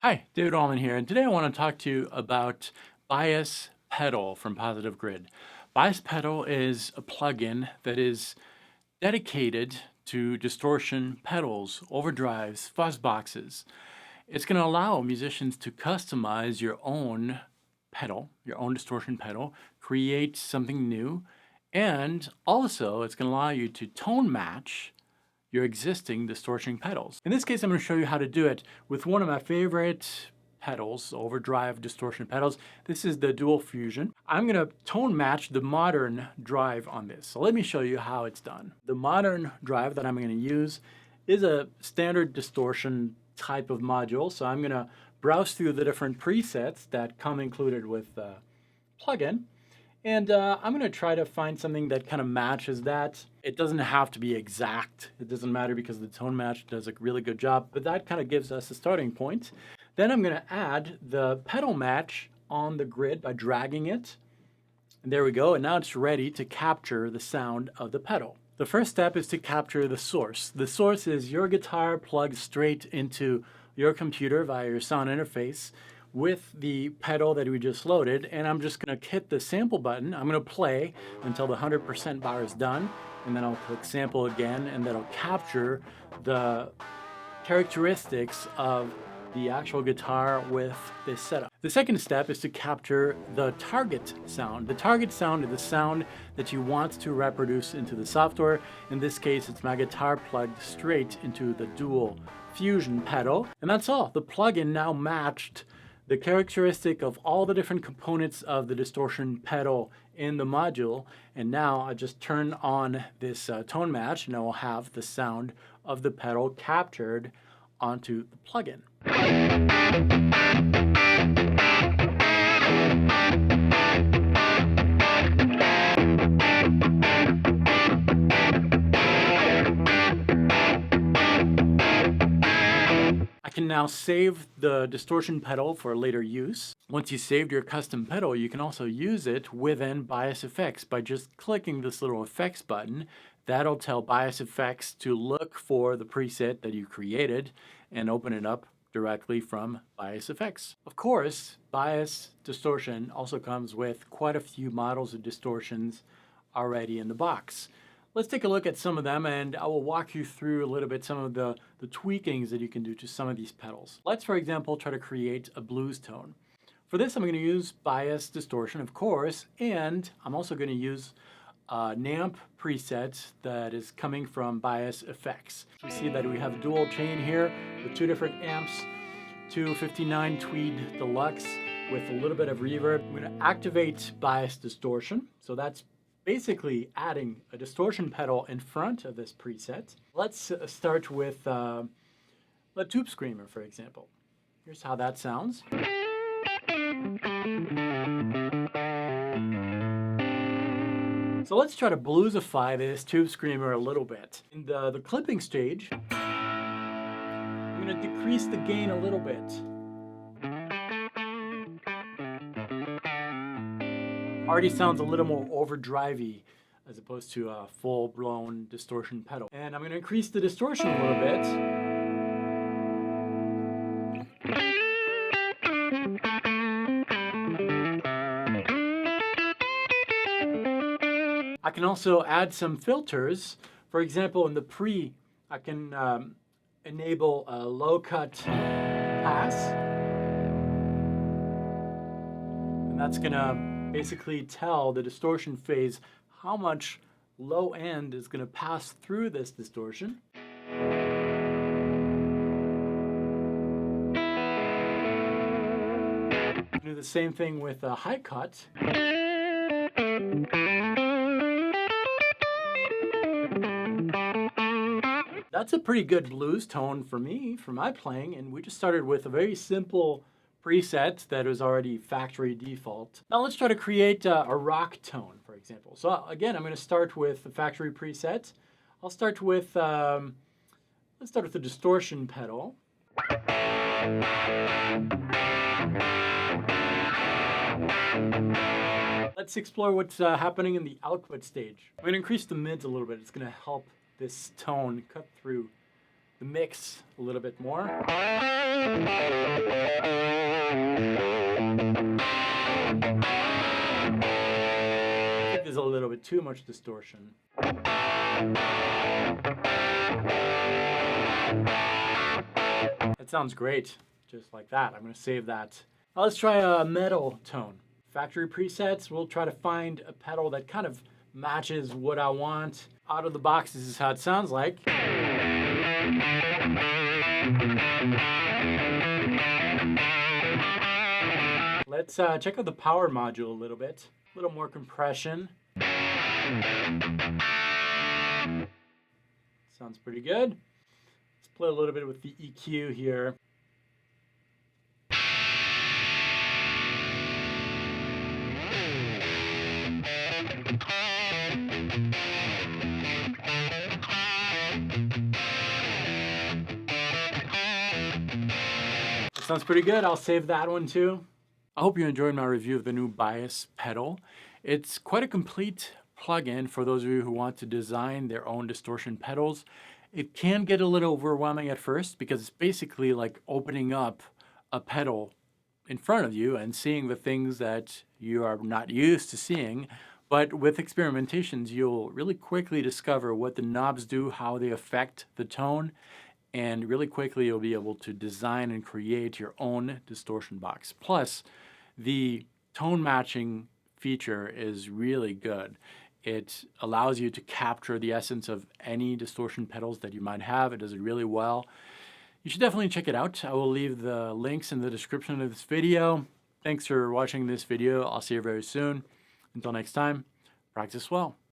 Hi, David Allman here, and today I want to talk to you about Bias Pedal from Positive Grid. Bias Pedal is a plugin that is dedicated to distortion pedals, overdrives, fuzz boxes. It's going to allow musicians to customize your own pedal, your own distortion pedal, create something new, and also it's going to allow you to tone match your existing distortion pedals. In this case, I'm going to show you how to do it with one of my favorite pedals, overdrive distortion pedals. This is the Dual Fusion. I'm going to tone match the modern drive on this. So let me show you how it's done. The modern drive that I'm going to use is a standard distortion type of module. So I'm going to browse through the different presets that come included with the plugin. And I'm going to try to find something that kind of matches that. It doesn't have to be exact. It doesn't matter because the tone match does a really good job, but that kind of gives us a starting point. Then I'm going to add the pedal match on the grid by dragging it. And there we go. And now it's ready to capture the sound of the pedal. The first step is to capture the source. The source is your guitar plugged straight into your computer via your sound interface with the pedal that we just loaded, and I'm just going to hit the sample button. I'm going to play until the 100% bar is done, and then I'll click sample again, and that'll capture the characteristics of the actual guitar with this setup. The second step is to capture the target sound. The target sound is the sound that you want to reproduce into the software. In this case, it's my guitar plugged straight into the Dual Fusion pedal, and that's all. The plugin now matched the characteristic of all the different components of the distortion pedal in the module, and now I just turn on this tone match and I will have the sound of the pedal captured onto the plugin. I can now save the distortion pedal for later use. Once you saved your custom pedal, you can also use it within Bias Effects by just clicking this little effects button. That'll tell Bias Effects to look for the preset that you created and open it up directly from Bias Effects. Of course, Bias Distortion also comes with quite a few models of distortions already in the box. Let's take a look at some of them, and I will walk you through a little bit some of the tweakings that you can do to some of these pedals. Let's, for example, try to create a blues tone. For this, I'm going to use Bias Distortion, of course, and I'm also going to use an amp preset that is coming from Bias Effects. We see that we have a dual chain here with two different amps, 259 Tweed Deluxe with a little bit of reverb. I'm going to activate Bias Distortion, so that's basically adding a distortion pedal in front of this preset. Let's start with a tube screamer, for example. Here's how that sounds. So let's try to bluesify this tube screamer a little bit. In the clipping stage, I'm going to decrease the gain a little bit. Already sounds a little more overdrivey as opposed to a full-blown distortion pedal. And I'm going to increase the distortion a little bit. I can also add some filters. For example, in the pre, I can enable a low-cut pass. And that's going to basically tell the distortion phase how much low end is going to pass through this distortion. Do the same thing with a high cut. That's a pretty good blues tone for me, for my playing, and we just started with a very simple preset that was already factory default. Now let's try to create a rock tone, for example. So again, I'm going to start with the factory preset. I'll start with, let's start with the distortion pedal. Let's explore what's happening in the output stage. I'm going to increase the mids a little bit. It's going to help this tone cut through the mix a little bit more. too much distortion. That sounds great, just like that. I'm going to save that. Now let's try a metal tone. Factory presets, we'll try to find a pedal that kind of matches what I want. Out of the box, this is how it sounds like. Let's check out the power module a little bit. A little more compression. Sounds pretty good. Let's play a little bit with the EQ here. That sounds pretty good. I'll save that one too. I hope you enjoyed my review of the new bias pedal. It's quite a complete plugin for those of you who want to design their own distortion pedals. It can get a little overwhelming at first because it's basically like opening up a pedal in front of you and seeing the things that you are not used to seeing. But with experimentations, you'll really quickly discover what the knobs do, how they affect the tone, and really quickly you'll be able to design and create your own distortion box. Plus, the tone matching feature is really good. It allows you to capture the essence of any distortion pedals that you might have. It does it really well. You should definitely check it out. I will leave the links in the description of this video. Thanks for watching this video. I'll see you very soon. Until next time, practice well.